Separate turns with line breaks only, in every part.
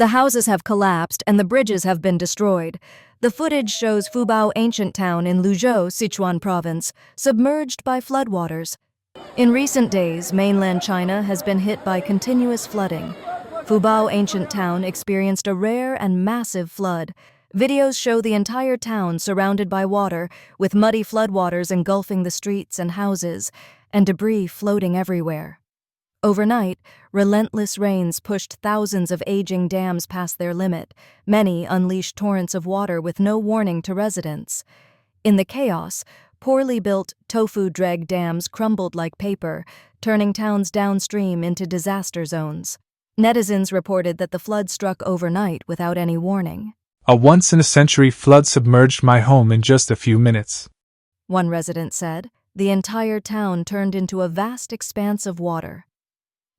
The houses have collapsed and the bridges have been destroyed. The footage shows Fubao Ancient Town in Luzhou, Sichuan Province, submerged by floodwaters. In recent days, mainland China has been hit by continuous flooding. Fubao Ancient Town experienced a rare and massive flood. Videos show the entire town surrounded by water, with muddy floodwaters engulfing the streets and houses, and debris floating everywhere. Overnight, relentless rains pushed thousands of aging dams past their limit. Many unleashed torrents of water with no warning to residents. In the chaos, poorly built Tofu dreg dams crumbled like paper, turning towns downstream into disaster zones. Netizens reported that the flood struck overnight without any warning.
A once-in-a-century flood submerged my home in just a few minutes.
One resident said. The entire town turned into a vast expanse of water.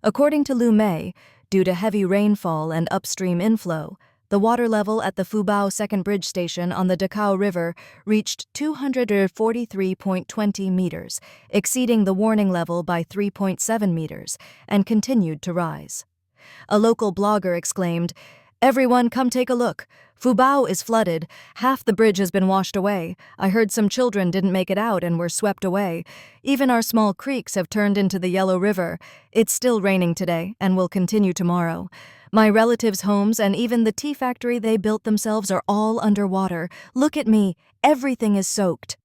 According to Lu Mei, due to heavy rainfall and upstream inflow, the water level at the Fubao Second Bridge Station on the Dachao River reached 243.20 meters, exceeding the warning level by 3.7 meters, and continued to rise. A local blogger exclaimed, "Everyone come take a look. Fubao is flooded. Half the bridge has been washed away. I heard some children didn't make it out and were swept away. Even our small creeks have turned into the Yellow River. It's still raining today and will continue tomorrow. My relatives' homes and even the tea factory they built themselves are all underwater. Look at me. Everything is soaked."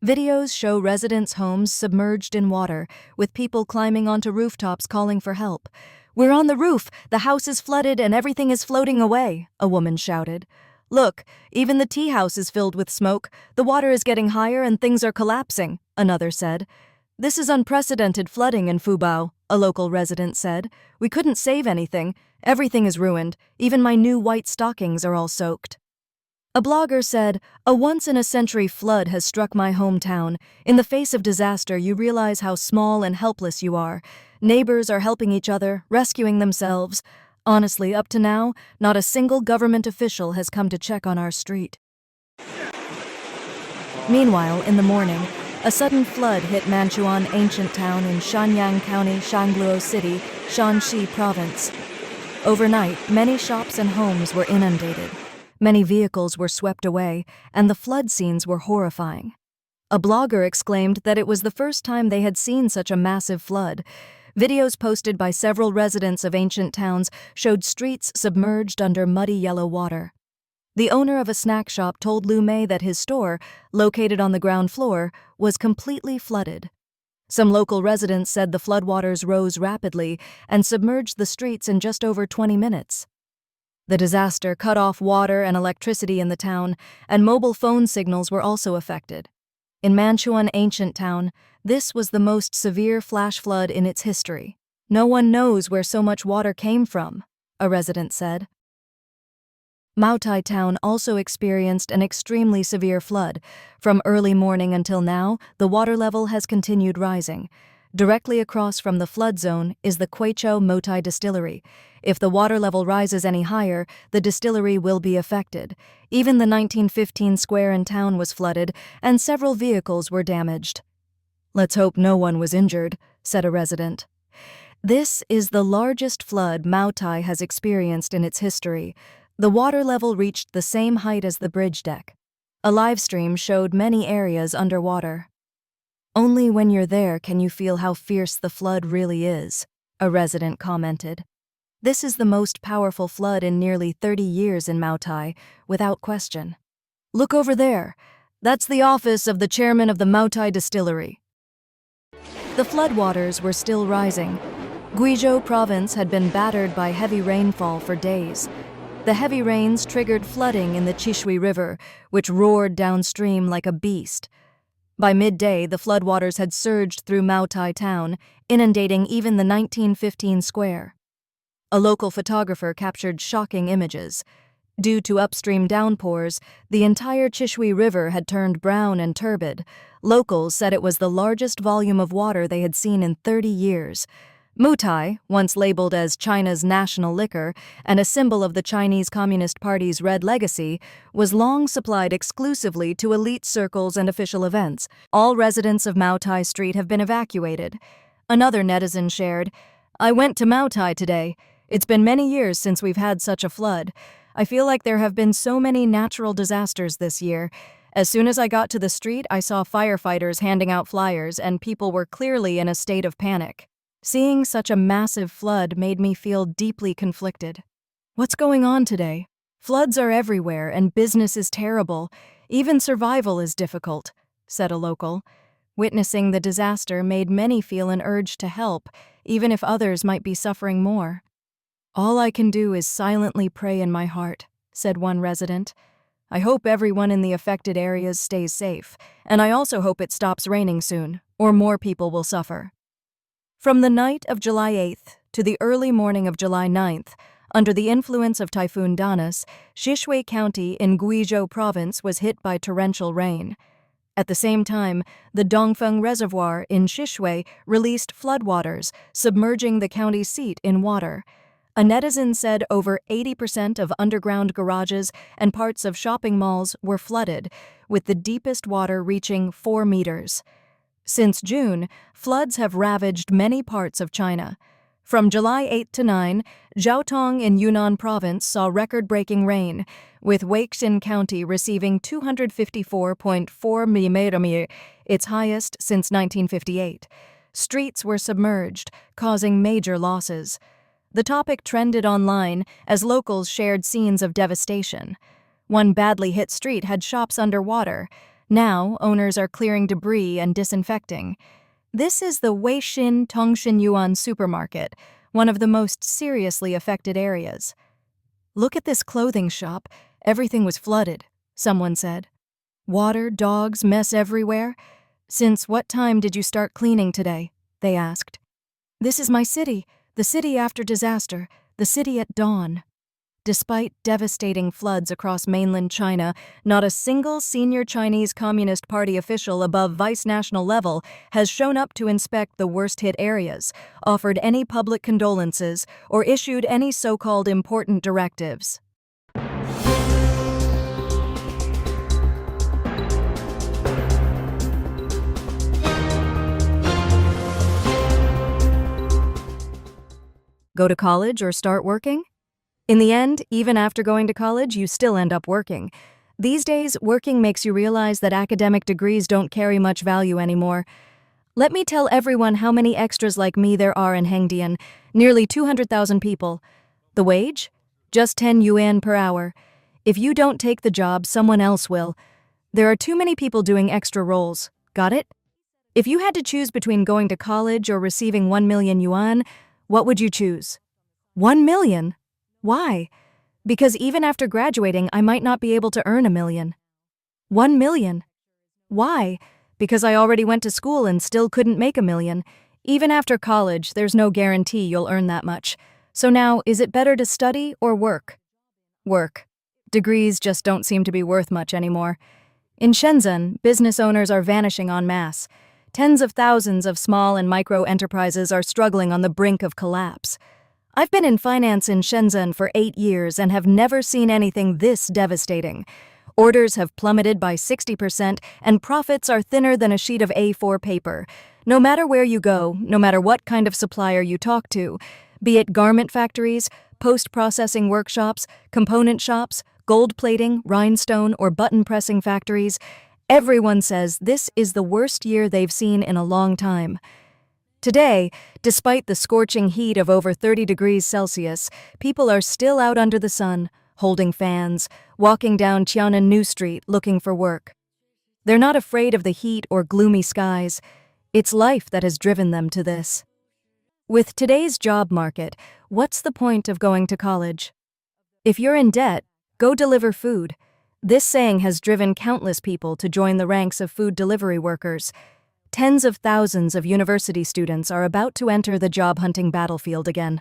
Videos show residents' homes submerged in water, with people climbing onto rooftops calling for help. "We're on the roof. The house is flooded and everything is floating away," a woman shouted. "Look, even the tea house is filled with smoke. The water is getting higher and things are collapsing," another said. "This is unprecedented flooding in Fubao," a local resident said. "We couldn't save anything. Everything is ruined. Even my new white stockings are all soaked." A blogger said, "A once-in-a-century flood has struck my hometown. In the face of disaster, you realize how small and helpless you are. Neighbors are helping each other, rescuing themselves. Honestly, up to now, not a single government official has come to check on our street." Meanwhile, in the morning, a sudden flood hit Manchuan Ancient Town in Shanyang County, Shangluo City, Shanxi Province. Overnight, many shops and homes were inundated. Many vehicles were swept away, and the flood scenes were horrifying. A blogger exclaimed that it was the first time they had seen such a massive flood. Videos posted by several residents of ancient towns showed streets submerged under muddy yellow water. The owner of a snack shop told Lu Mei that his store, located on the ground floor, was completely flooded. Some local residents said the floodwaters rose rapidly and submerged the streets in just over 20 minutes. The disaster cut off water and electricity in the town, and mobile phone signals were also affected. In Manchuan Ancient Town, this was the most severe flash flood in its history. "No one knows where so much water came from," a resident said. Maotai Town also experienced an extremely severe flood. From early morning until now, the water level has continued rising. Directly across from the flood zone is the Queichou Motai Distillery. If the water level rises any higher, the distillery will be affected. Even the 1915 square in town was flooded, and several vehicles were damaged. "Let's hope no one was injured," said a resident. This is the largest flood Maotai has experienced in its history. The water level reached the same height as the bridge deck. A live stream showed many areas underwater. "Only when you're there can you feel how fierce the flood really is," a resident commented. "This is the most powerful flood in nearly 30 years in Maotai, without question. Look over there. That's the office of the chairman of the Maotai Distillery." The floodwaters were still rising. Guizhou Province had been battered by heavy rainfall for days. The heavy rains triggered flooding in the Xishui River, which roared downstream like a beast. By midday, the floodwaters had surged through Maotai Town, inundating even the 1915 square. A local photographer captured shocking images. Due to upstream downpours, the entire Xishui River had turned brown and turbid. Locals said it was the largest volume of water they had seen in 30 years. Mutai, once labeled as China's national liquor and a symbol of the Chinese Communist Party's red legacy, was long supplied exclusively to elite circles and official events. All residents of Maotai Street have been evacuated. Another netizen shared, "I went to Maotai today. It's been many years since we've had such a flood. I feel like there have been so many natural disasters this year. As soon as I got to the street, I saw firefighters handing out flyers, and people were clearly in a state of panic. Seeing such a massive flood made me feel deeply conflicted. What's going on today? Floods are everywhere, and business is terrible. Even survival is difficult, said a local. Witnessing the disaster made many feel an urge to help, even if others might be suffering more. All I can do is silently pray in my heart, said one resident. I hope everyone in the affected areas stays safe, and I also hope it stops raining soon, or more people will suffer. From the night of July 8th to the early morning of July 9th, under the influence of Typhoon Danas, Xishui County in Guizhou Province was hit by torrential rain. At the same time, the Dongfeng Reservoir in Xishui released floodwaters, submerging the county seat in water. A netizen said over 80% of underground garages and parts of shopping malls were flooded, with the deepest water reaching 4 meters. Since June, floods have ravaged many parts of China. From July 8 to 9, Jiaotong in Yunnan Province saw record-breaking rain, with Weixin County receiving 254.4 mm, its highest since 1958. Streets were submerged, causing major losses. The topic trended online as locals shared scenes of devastation. One badly hit street had shops underwater. Now, owners are clearing debris and disinfecting. This is the Weixin Tongshinyuan supermarket, one of the most seriously affected areas. Look at this clothing shop. Everything was flooded, someone said. Water, dogs, mess everywhere. Since what time did you start cleaning today? They asked. This is my city. The city after disaster, the city at dawn. Despite devastating floods across mainland China, not a single senior Chinese Communist Party official above vice-national level has shown up to inspect the worst-hit areas, offered any public condolences, or issued any so-called important directives. Go to college or start working? In the end, even after going to college, you still end up working. These days, working makes you realize that academic degrees don't carry much value anymore. Let me tell everyone how many extras like me there are in Hengdian, nearly 200,000 people. The wage? Just 10 yuan per hour. If you don't take the job, someone else will. There are too many people doing extra roles. Got it? If you had to choose between going to college or receiving 1 million yuan, what would you choose? 1 million? Why? Because even after graduating, I might not be able to earn 1 million. 1 million? Why? Because I already went to school and still couldn't make 1 million. Even after college, there's no guarantee you'll earn that much. So now, is it better to study or work? Work. Degrees just don't seem to be worth much anymore. In Shenzhen, business owners are vanishing en masse. Tens of thousands of small and micro enterprises are struggling on the brink of collapse. I've been in finance in Shenzhen for 8 years and have never seen anything this devastating. Orders have plummeted by 60% and profits are thinner than a sheet of A4 paper. No matter where you go, no matter what kind of supplier you talk to, be it garment factories, post-processing workshops, component shops, gold plating, rhinestone, or button pressing factories, everyone says this is the worst year they've seen in a long time. Today, despite the scorching heat of over 30 degrees Celsius, people are still out under the sun, holding fans, walking down Qianan New Street looking for work. They're not afraid of the heat or gloomy skies. It's life that has driven them to this. With today's job market, what's the point of going to college? If you're in debt, go deliver food. This saying has driven countless people to join the ranks of food delivery workers. Tens of thousands of university students are about to enter the job-hunting battlefield again.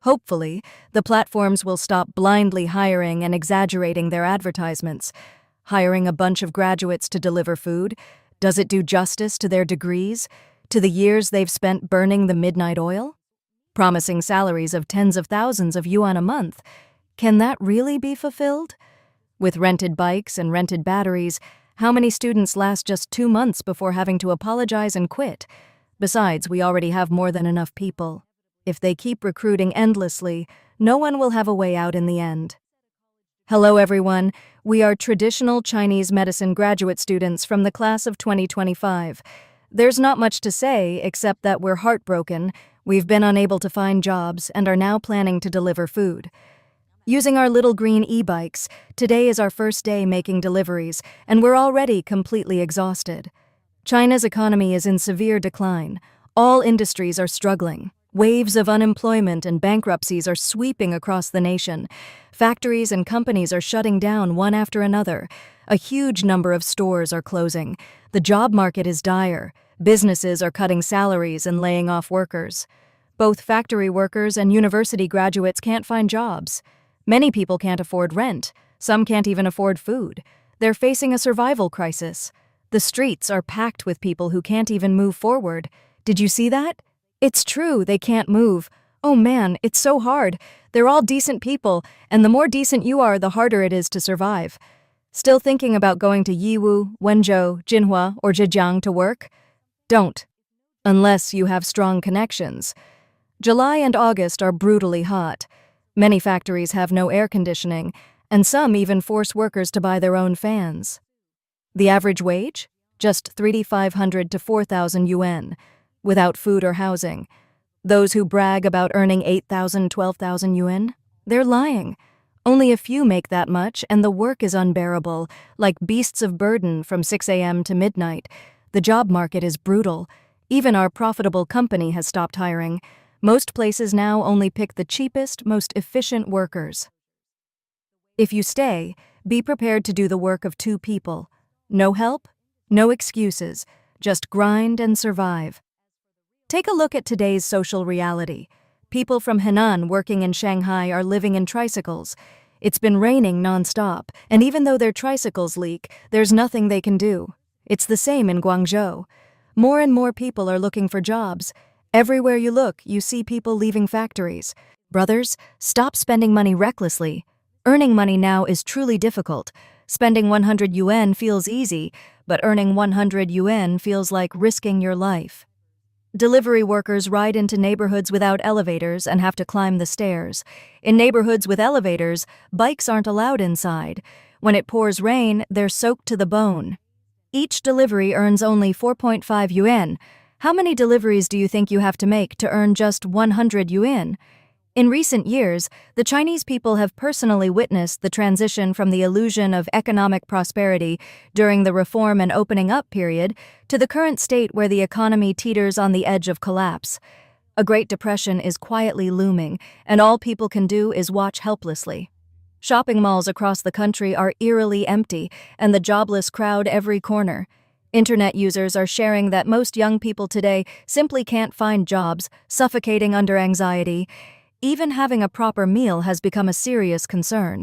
Hopefully, the platforms will stop blindly hiring and exaggerating their advertisements. Hiring a bunch of graduates to deliver food, does it do justice to their degrees, to the years they've spent burning the midnight oil? Promising salaries of tens of thousands of yuan a month, can that really be fulfilled? With rented bikes and rented batteries, how many students last just 2 months before having to apologize and quit? Besides, we already have more than enough people. if they keep recruiting endlessly, no one will have a way out in the end. Hello everyone, we are traditional Chinese medicine graduate students from the class of 2025. There's not much to say except that we're heartbroken, we've been unable to find jobs, and are now planning to deliver food. Using our little green e-bikes, today is our first day making deliveries, and we're already completely exhausted. China's economy is in severe decline. All industries are struggling. Waves of unemployment and bankruptcies are sweeping across the nation. Factories and companies are shutting down one after another. A huge number of stores are closing. The job market is dire. Businesses are cutting salaries and laying off workers. Both factory workers and university graduates can't find jobs. Many people can't afford rent. Some can't even afford food. They're facing a survival crisis. The streets are packed with people who can't even move forward. Did you see that? It's true, they can't move. Oh man, it's so hard. They're all decent people, and the more decent you are, the harder it is to survive. Still thinking about going to Yiwu, Wenzhou, Jinhua, or Zhejiang to work? Don't. Unless you have strong connections. July and August are brutally hot. Many factories have no air conditioning, and some even force workers to buy their own fans. The average wage? Just 3,500 to 4,000 yuan, without food or housing. Those who brag about earning 8,000, 12,000 yuan? They're lying. Only a few make that much, and the work is unbearable, like beasts of burden from 6 a.m. to midnight. The job market is brutal. Even our profitable company has stopped hiring. Most places now only pick the cheapest, most efficient workers. If you stay, be prepared to do the work of 2 people. No help, no excuses, just grind and survive. Take a look at today's social reality. People from Henan working in Shanghai are living in tricycles. It's been raining nonstop, and even though their tricycles leak, there's nothing they can do. It's the same in Guangzhou. More and more people are looking for jobs. Everywhere you look, you see people leaving factories. Brothers, stop spending money recklessly. Earning money now is truly difficult. Spending 100 yuan feels easy, but earning 100 yuan feels like risking your life. Delivery workers ride into neighborhoods without elevators and have to climb the stairs. In neighborhoods with elevators, bikes aren't allowed inside. When it pours rain, they're soaked to the bone. Each delivery earns only 4.5 yuan. How many deliveries do you think you have to make to earn just 100 yuan? In recent years, the Chinese people have personally witnessed the transition from the illusion of economic prosperity during the reform and opening up period to the current state where the economy teeters on the edge of collapse. A Great Depression is quietly looming, and all people can do is watch helplessly. Shopping malls across the country are eerily empty, and the jobless crowd every corner. Internet users are sharing that most young people today simply can't find jobs, suffocating under anxiety. Even having a proper meal has become a serious concern.